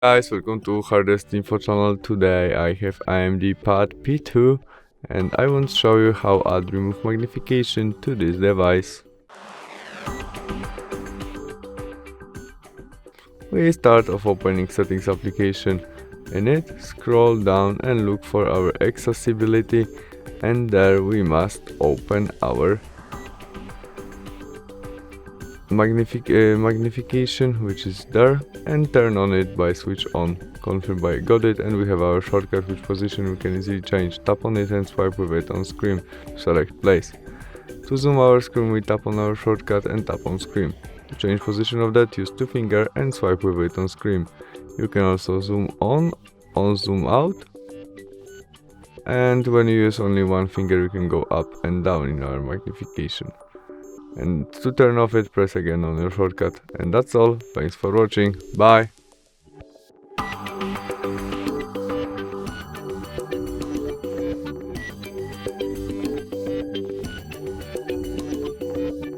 Guys, welcome to HardReset.Info channel. Today I have AGM Pad P2 and I want to show you how add remove magnification to this device. We start off opening settings application. In it, scroll down and look for our accessibility, and there we must open our magnification, which is there, and turn on it by switch on. Confirm by got it, and we have our shortcut which position we can easily change. Tap on it and swipe with it on screen to select place. To zoom our screen, we tap on our shortcut and tap on screen. To change position of that, use two finger and swipe with it on screen. You can also zoom on zoom out, and when you use only one finger you can go up and down in our magnification. And to turn off it, press again on your shortcut. And that's all. Thanks for watching. Bye.